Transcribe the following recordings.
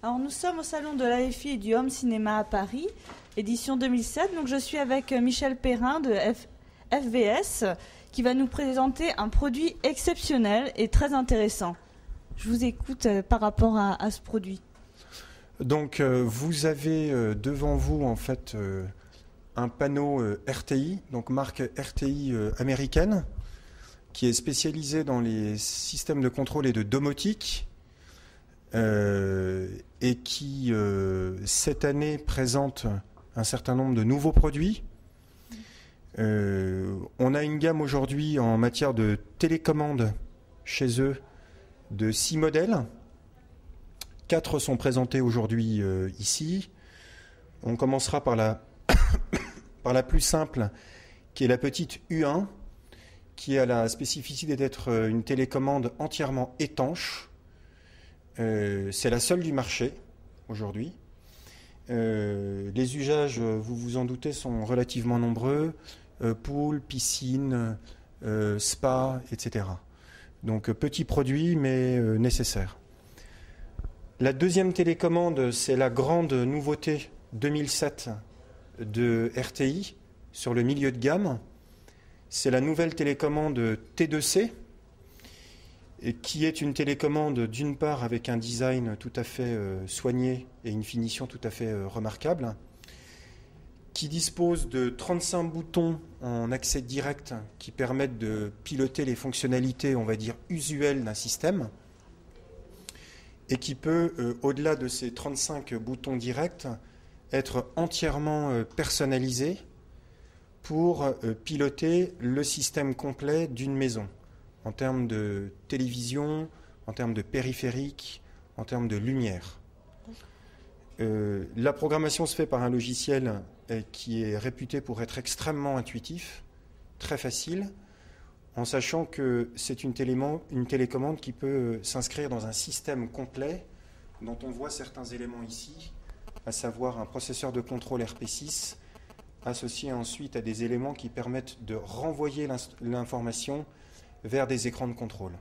Alors nous sommes au salon de l'AFI et du Home Cinéma à Paris, édition 2007. Donc je suis avec Michel Perrin de FVS qui va nous présenter un produit exceptionnel et très intéressant. Je vous écoute par rapport à ce produit. Donc vous avez devant vous en fait un panneau RTI, donc marque RTI américaine, qui est spécialisée dans les systèmes de contrôle et de domotique. Et qui, cette année, présente un certain nombre de nouveaux produits. On a une gamme aujourd'hui en matière de télécommande chez eux de 6 modèles. 4 sont présentés aujourd'hui ici. On commencera par la, par la plus simple, qui est la petite U1, qui a la spécificité d'être une télécommande entièrement étanche. C'est la seule du marché aujourd'hui. Les usages, vous vous en doutez, sont relativement nombreux. Pool, piscine, spa, etc. Donc petit produit, mais nécessaire. La deuxième télécommande, c'est la grande nouveauté 2007 de RTI sur le milieu de gamme. C'est la nouvelle télécommande T2C, qui est une télécommande d'une part avec un design tout à fait soigné et une finition tout à fait remarquable, qui dispose de 35 boutons en accès direct qui permettent de piloter les fonctionnalités, on va dire, usuelles d'un système, et qui peut, au-delà de ces 35 boutons directs, être entièrement personnalisé pour piloter le système complet d'une maison, en termes de télévision, en termes de périphérique, en termes de lumière. La programmation se fait par un logiciel qui est réputé pour être extrêmement intuitif, très facile, en sachant que c'est une télécommande qui peut s'inscrire dans un système complet dont on voit certains éléments ici, à savoir un processeur de contrôle RP6, associé ensuite à des éléments qui permettent de renvoyer l'information vers des écrans de contrôle.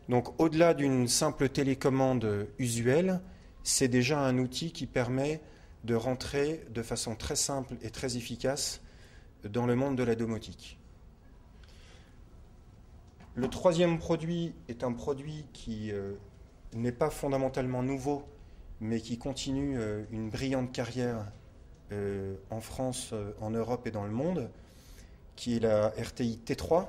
Donc au-delà d'une simple télécommande usuelle, c'est déjà un outil qui permet de rentrer de façon très simple et très efficace dans le monde de la domotique. Le troisième produit est un produit qui n'est pas fondamentalement nouveau, mais qui continue une brillante carrière en France, en Europe et dans le monde, qui est la RTI T3,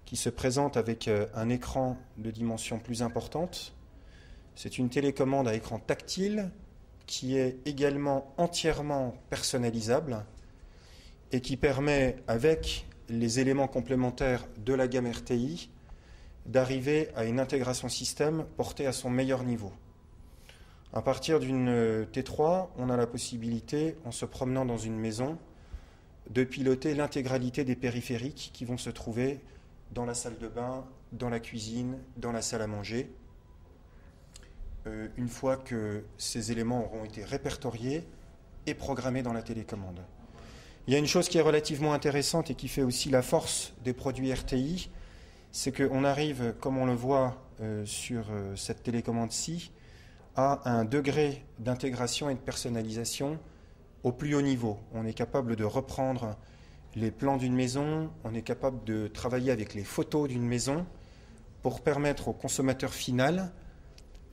qui se présente avec un écran de dimension plus importante. C'est une télécommande à écran tactile qui est également entièrement personnalisable et qui permet, avec les éléments complémentaires de la gamme RTI, d'arriver à une intégration système portée à son meilleur niveau. À partir d'une T3, on a la possibilité, en se promenant dans une maison, de piloter l'intégralité des périphériques qui vont se trouver dans la salle de bain, dans la cuisine, dans la salle à manger. Une fois que ces éléments auront été répertoriés et programmés dans la télécommande. Il y a une chose qui est relativement intéressante et qui fait aussi la force des produits RTI, c'est qu'on arrive, comme on le voit sur cette télécommande-ci, à un degré d'intégration et de personnalisation au plus haut niveau. On est capable de reprendre les plans d'une maison, on est capable de travailler avec les photos d'une maison pour permettre au consommateur final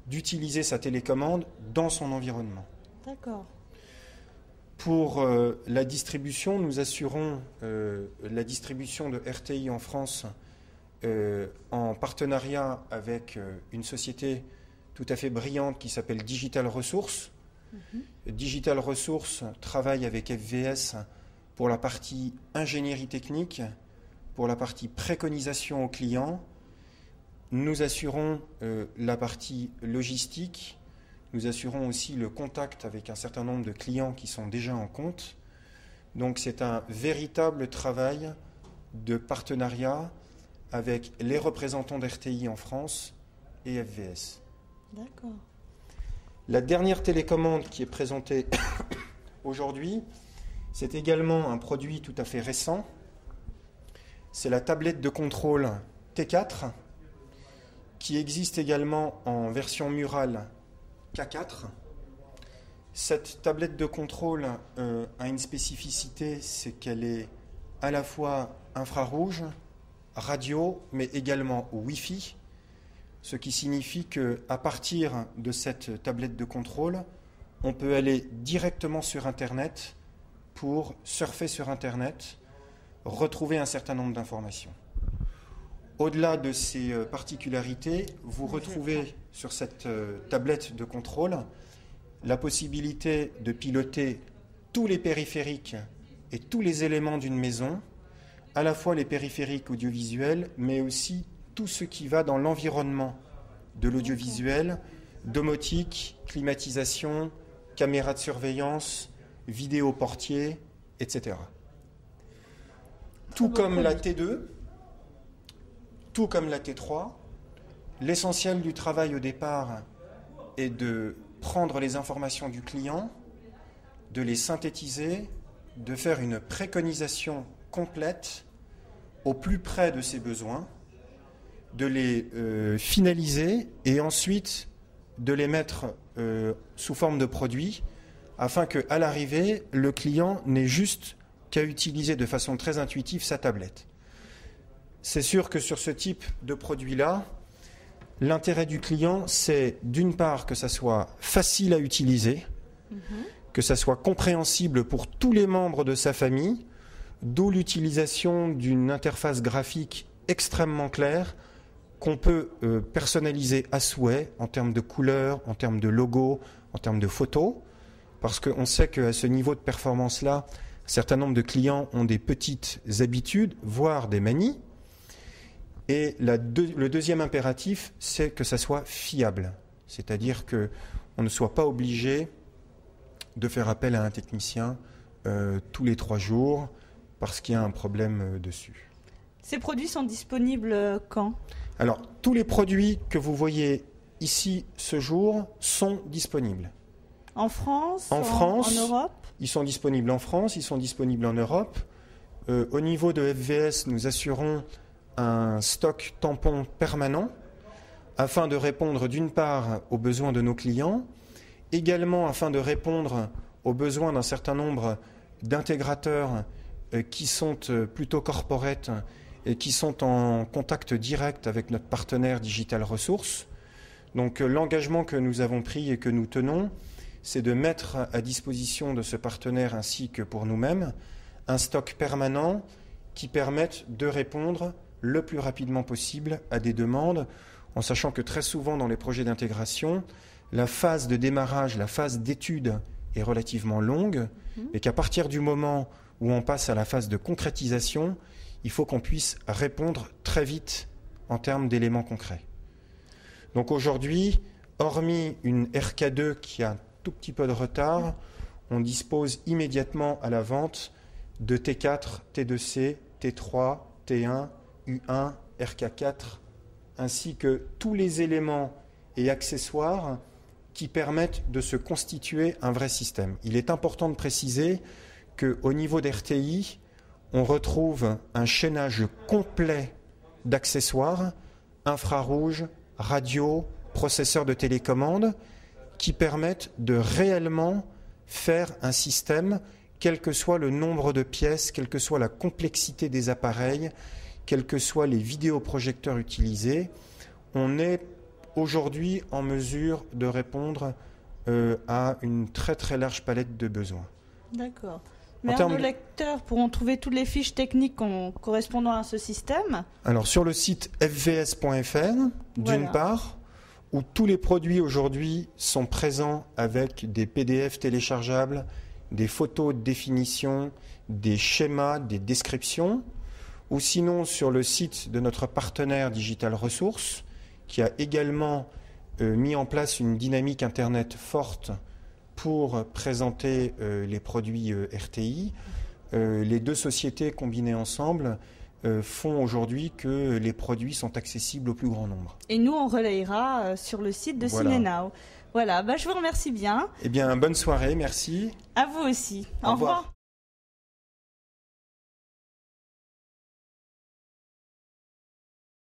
d'utiliser sa télécommande dans son environnement. D'accord. Pour la distribution, nous assurons la distribution de RTI en France en partenariat avec une société tout à fait brillante qui s'appelle Digital Resources. Digital Resources travaille avec FVS pour la partie ingénierie technique, pour la partie préconisation aux clients. Nous assurons la partie logistique, nous assurons aussi le contact avec un certain nombre de clients qui sont déjà en compte. Donc c'est un véritable travail de partenariat avec les représentants d'RTI en France et FVS. D'accord. La dernière télécommande qui est présentée aujourd'hui, c'est également un produit tout à fait récent. C'est la tablette de contrôle T4, qui existe également en version murale K4. Cette tablette de contrôle a une spécificité, c'est qu'elle est à la fois infrarouge, radio, mais également Wi-Fi, ce qui signifie qu'à partir de cette tablette de contrôle, on peut aller directement sur Internet pour surfer sur Internet, retrouver un certain nombre d'informations. Au-delà de ces particularités, vous retrouvez sur cette tablette de contrôle la possibilité de piloter tous les périphériques et tous les éléments d'une maison, à la fois les périphériques audiovisuels, mais aussi tout ce qui va dans l'environnement de l'audiovisuel, domotique, climatisation, caméra de surveillance, vidéo portier, etc. Tout comme la T2, tout comme la T3, l'essentiel du travail au départ est de prendre les informations du client, de les synthétiser, de faire une préconisation complète au plus près de ses besoins, de les finaliser et ensuite de les mettre sous forme de produits afin qu'à l'arrivée, le client n'ait juste qu'à utiliser de façon très intuitive sa tablette. C'est sûr que sur ce type de produit-là, l'intérêt du client, c'est d'une part que ça soit facile à utiliser, que ça soit compréhensible pour tous les membres de sa famille, d'où l'utilisation d'une interface graphique extrêmement claire qu'on peut personnaliser à souhait en termes de couleurs, en termes de logo, en termes de photos, parce qu'on sait qu'à ce niveau de performance-là, un certain nombre de clients ont des petites habitudes, voire des manies. Et le deuxième impératif, c'est que ça soit fiable, c'est-à-dire qu'on ne soit pas obligé de faire appel à un technicien tous les 3 jours parce qu'il y a un problème dessus. Ces produits sont disponibles quand ? Alors, tous les produits que vous voyez ici ce jour sont disponibles. En France, en Europe ? Ils sont disponibles en France, ils sont disponibles en Europe. Au niveau de FVS, nous assurons un stock tampon permanent afin de répondre d'une part aux besoins de nos clients, également afin de répondre aux besoins d'un certain nombre d'intégrateurs qui sont plutôt corporate et qui sont en contact direct avec notre partenaire Digital Resources. Donc l'engagement que nous avons pris et que nous tenons, c'est de mettre à disposition de ce partenaire ainsi que pour nous-mêmes un stock permanent qui permette de répondre le plus rapidement possible à des demandes, en sachant que très souvent dans les projets d'intégration, la phase de démarrage, la phase d'étude est relativement longue, et qu'à partir du moment où on passe à la phase de concrétisation, il faut qu'on puisse répondre très vite en termes d'éléments concrets. Donc aujourd'hui, hormis une RK2 qui a un tout petit peu de retard, on dispose immédiatement à la vente de T4, T2C, T3, T1, U1, RK4, ainsi que tous les éléments et accessoires qui permettent de se constituer un vrai système. Il est important de préciser qu'au niveau d'RTI, on retrouve un chaînage complet d'accessoires, infrarouge, radio, processeurs de télécommande, qui permettent de réellement faire un système, quel que soit le nombre de pièces, quelle que soit la complexité des appareils, quels que soient les vidéoprojecteurs utilisés. On est aujourd'hui en mesure de répondre à une très très large palette de besoins. D'accord. Mais nos lecteurs pourront trouver toutes les fiches techniques correspondant à ce système. Alors sur le site fvs.fr, d'une part, où tous les produits aujourd'hui sont présents avec des PDF téléchargeables, des photos de définition, des schémas, des descriptions, ou sinon sur le site de notre partenaire Digital Resources, qui a également mis en place une dynamique Internet forte pour présenter les produits RTI. Les deux sociétés combinées ensemble font aujourd'hui que les produits sont accessibles au plus grand nombre. Et nous, on relayera sur le site de CineNow. Voilà, je vous remercie bien. Eh bien, bonne soirée, merci. À vous aussi. Au revoir.